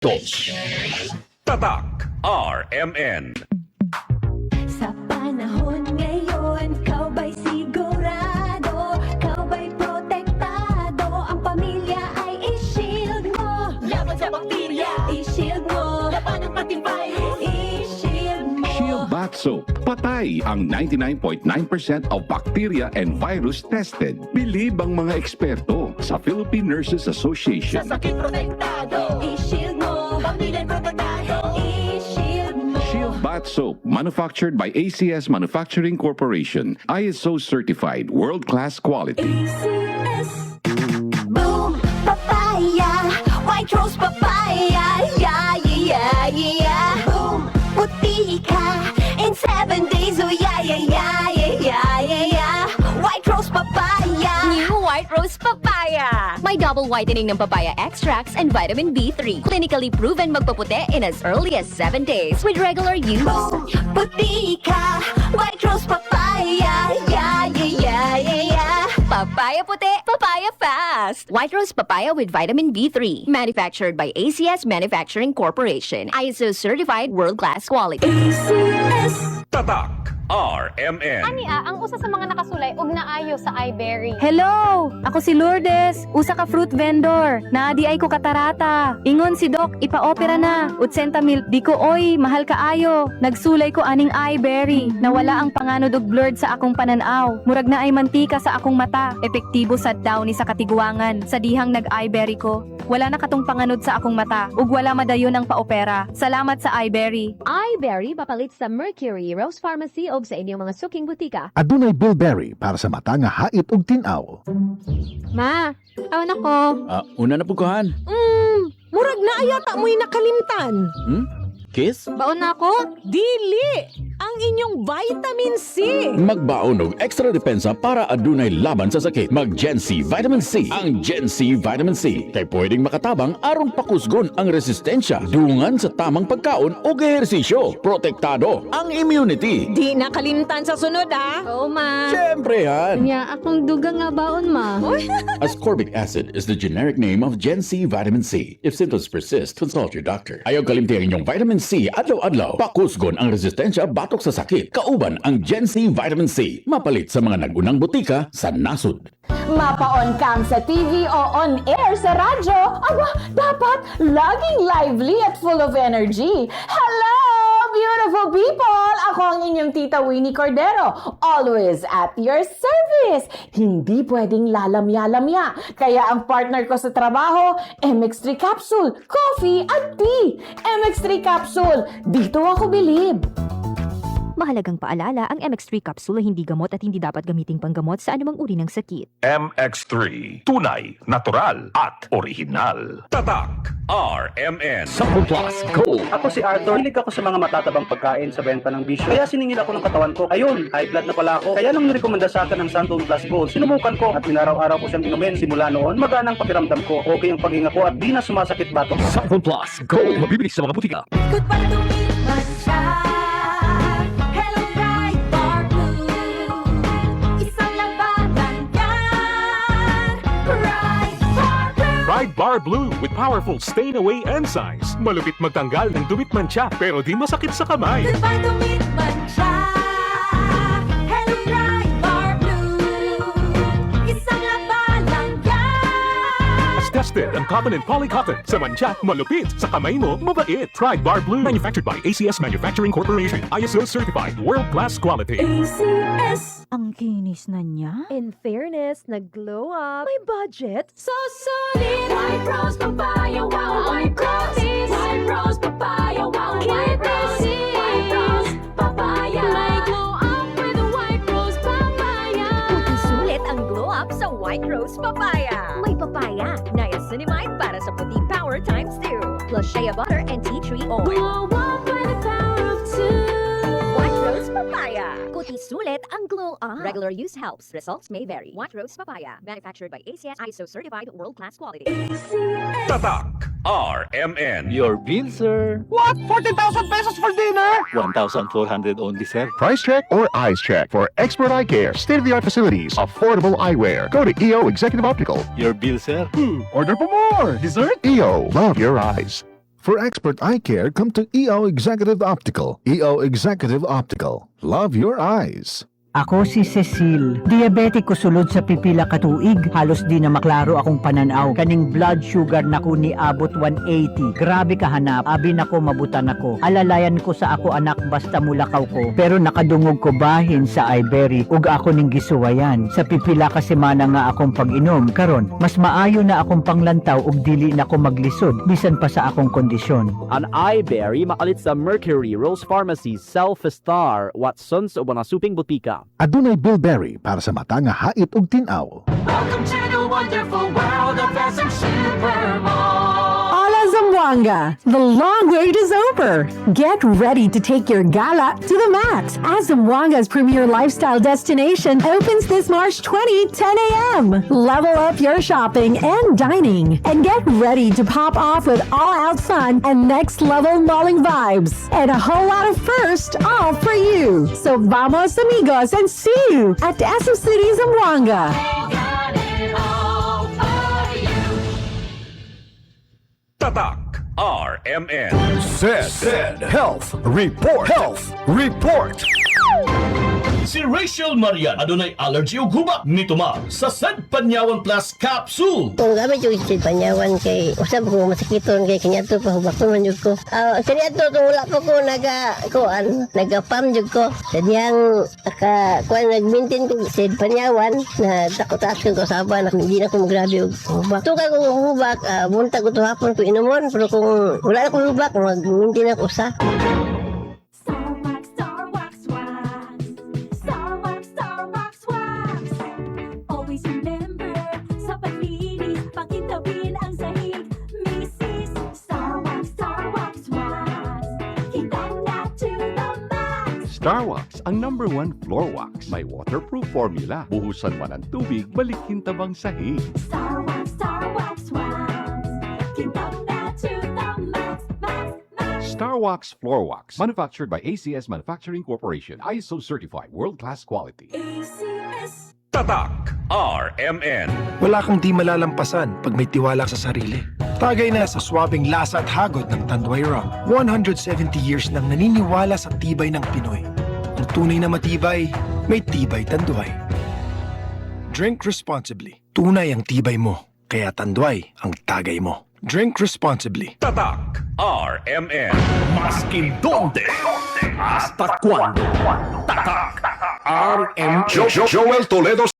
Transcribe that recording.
Dos. Tatak RMN. Sa panahon ngayon, kau ba'y sigurado? Kau ba'y protektado? Ang pamilya ay i-shield mo. Laban sa bakterya, i-shield mo. Laban ng pating virus, i-shield mo. Shield Bath Soap. Patay ang 99.9% of bacteria and virus tested. Bilib ang mga eksperto sa Philippine Nurses Association. Sa sakit protektado, i-shield mo. Pamilya protektado, i-shield mo. Shield Bath Soap, manufactured by ACS Manufacturing Corporation. ISO certified, world-class quality. ACS. Boom, papaya. White rose papaya. Yeah, yeah, yeah. Boom, puti ka. In 7 days, oh yeah, yeah, yeah, yeah, yeah, yeah, yeah. White rose papaya. New White Rose Papaya. May double whitening ng papaya extracts and vitamin B3. Clinically proven magpaputi in as early as 7 days with regular use. Boom, puti ka. White rose papaya. Yeah, yeah, yeah, yeah, yeah. Papaya puti, papaya fast. White Rose Papaya with vitamin B3. Manufactured by ACS Manufacturing Corporation. ISO certified world-class quality. ACS. Tatak RMN. Ania, ang usa sa mga nakasulay og naayo sa iBerry. Hello! Ako si Lourdes, usa ka fruit vendor. Naadi ay ko katarata. Ingon si Doc, ipa-opera na. Utsenta milk, di ko oy, mahal kaayo. Nagsulay ko aning iBerry. Nawala ang panganod og blurred sa akong pananaw. Murag na ay mantika sa akong mata. Epektibo sad daw ni sa katiguangan. Sa dihang nag-iBerry ko. Wala na katong panganod sa akong mata. Ug wala madayon ang pa-opera. Salamat sa iBerry. iBerry papalit sa Mercury Rose Pharmacy o sa inyong mga suking butika. Adunay Bilberry para sa mata nga hait ug tin-aw. Ma, awan ako. Una na puguhan. Murag na ayata mo'y nakalimtan. Kiss? Baon na ako? Dili! Ang inyong vitamin C! Magbaon og extra depensa para adunay laban sa sakit. Mag Gen C Vitamin C. Ang Gen C Vitamin C kay pwedeng makatabang aron pakusgon ang resistensya dungan sa tamang pagkaon o ehersisyo. Protektado ang immunity. Di nakalimtan sa sunod Oo, ma. Siyempre yan. Nya, akong dugang nga baon, ma. Ascorbic acid is the generic name of Gen C Vitamin C. If symptoms persist, consult your doctor. Ayaw kalimti ang inyong vitamin C adlaw-adlaw. Pakusgon ang resistensya batok sa sakit. Kauban ang Gen C Vitamin C. Mapalit sa mga nagunang butika sa nasud. Mapaon kang sa TV o on air sa radyo, aba, dapat laging lively at full of energy. Hello, beautiful people! Ako ang inyong tita Winnie Cordero, always at your service. Hindi pwedeng lalamya-lamya. Kaya ang partner ko sa trabaho, MX3 Capsule, coffee at tea. MX3 Capsule, dito ako bilib. Mahalagang paalala, ang MX3 capsule ay hindi gamot at hindi dapat gamiting panggamot sa anumang uri ng sakit. MX3. Tunay, natural, at original. Tatak RMN. Sample Plus Go! Ako si Arthur. Hilig ako sa mga matatabang pagkain sa benta ng bisyo. Kaya siningil ako ng katawan ko. Ayun, high blood na pala ako. Kaya nung nirekomenda sa akin ng Sample Plus Go, sinubukan ko at inaraw-araw ko siyang inumin. Simula noon, magana ang pakiramdam ko. Okay ang paghinga ko at di na sumasakit batok. Sample Plus Go. Mabibili sa mga butika. Ikot pa lumipas siya. Hello, Bright Bar Blue. Isang labanan yan. Bright Bar Blue. Pride Bar Blue with powerful stain-away enzymes. Malupit magtanggal ng dumit mancha pero di masakit sa kamay. Ikot pa lumipas siya. Hello, Bright Bar Blue. Isang labanan yan. As tested ang cotton and polycotton. Sa mancha, malupit. Sa kamay mo, mabait. Pride Bar Blue. Manufactured by ACS Manufacturing Corporation. ISO certified. World-class quality. ACS. Ang kinis na niya. In fairness, nag-glow up. May budget? So solid. White Rose Papaya. Wow, White Rose. White Rose Papaya. Wow, White Rose. White Rose Papaya. May glow up with the White Rose Papaya. Puti sulit ang glow up sa White Rose Papaya. May papaya, niacinamide para sa puti power times 2. Plus shea butter and tea tree oil. Glow up with the power of two. White Rose Papaya. Puti sulit ang glow up. Regular use helps. Results may vary. White Rose Papaya. Manufactured by ACS ISO certified world-class quality. Tatak RMN. Your bill, sir. What? 14,000 pesos for dinner? 1,400 only, sir. Price check or eyes check for expert eye care, state-of-the-art facilities, affordable eyewear. Go to EO Executive Optical. Your bill, sir. Order for more. Dessert? EO, love your eyes. For expert eye care, come to EO Executive Optical. EO Executive Optical. Love your eyes. Ako si Cecil. Diabetic ko sulod sa pipila katuig. Halos di na maklaro akong pananaw. Kaning blood sugar nako ni abot 180. Grabe kahanap. Abi nako mabutan ako. Alalayan ko sa ako anak basta mulakaw ko. Pero nakadungog ko bahin sa Iberry. Ug ako ning gisuwayan. Sa pipila ka semana nga akong pag-inom. Karon, mas maayo na akong panglantaw ug dili na ko maglisod. Bisan pa sa akong kondisyon. Ang Iberry makalit sa Mercury, Rose Pharmacy, Self-Star, Watson's o mga suping butika. Adunay bilberry para sa mata nga hait ug tin-aw. Welcome to the wonderful world of SM Supermall. Ala Zamboanga, the long wait is over. Get ready to take your gala to the max as Zamboanga's premier lifestyle destination opens this March 20, 10 a.m. Level up your shopping and dining and get ready to pop off with all-out fun and next-level malling vibes and a whole lot of first all for you. So vamos amigos and see you at SM City Zamboanga. Tatak RMN. Said Health Report. Health Report. Si Rachel Marian adunay allergy ug hubak mituma sa Sed Panyawan Plus Capsule. Kung gamit yung Sed Panyawan kay usab ko masakiton kay kaniadto pa hubak man jud ko. Kaniadto tong wala pa ko nagapam jud ko. Sadyang kuan nag-maintain ko Sed Panyawan na takot-takot ko saban na hindi na ko magrabe og hubak. Tukay ko hubak buntag ko hapon ko inumon pero kung wala na ko hubak mag-maintain ako sa Always remember, sa paglinis, pakintabin ang sahig. Mrs. Star Wax Wax. Kitang na to the max. Star Wax, ang #1 floor wax. May waterproof formula. Buhusan man ang tubig, balikin tabang sahig. Star Wax Wax. Kitang na to the max. Star Wax floor wax. Manufactured by ACS Manufacturing Corporation. ISO certified, world-class quality. ACS. Tatak RMN. Wala kang di malalampasan pag may tiwala sa sarili. Tagay na sa swabing lasa at hagod ng Tanduay Rum. 170 years nang naniniwala sa tibay ng Pinoy. Ang tunay na matibay, may tibay Tanduay. Drink responsibly. Tunay ang tibay mo, kaya Tanduay ang tagay mo. Drink responsibly. Tatak RMN. Maskin donde, hasta cuando. Tatak RMN. Joel Toledo